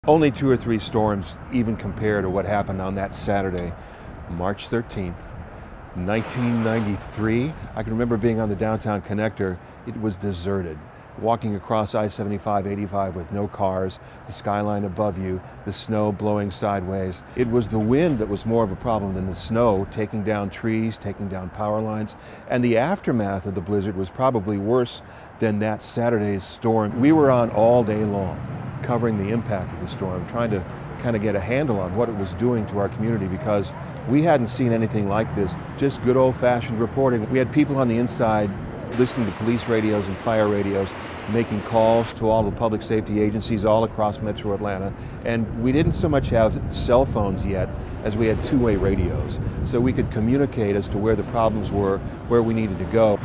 Only 2 or 3 storms even compare to what happened on that Saturday, March 13th, 1993. I can remember being on the downtown connector. It was deserted. Walking across I-75, 85 with no cars, the skyline above you, the snow blowing sideways. It was the wind that was more of a problem than the snow, taking down trees, taking down power lines. And the aftermath of the blizzard was probably worse than that Saturday's storm. We were on all day long, covering the impact of the storm, trying to kind of get a handle on what it was doing to our community, because we hadn't seen anything like this, just good old-fashioned reporting. We had people on the inside listening to police radios and fire radios, making calls to all the public safety agencies all across Metro Atlanta. And we didn't so much have cell phones yet as we had two-way radios, so we could communicate as to where the problems were, where we needed to go.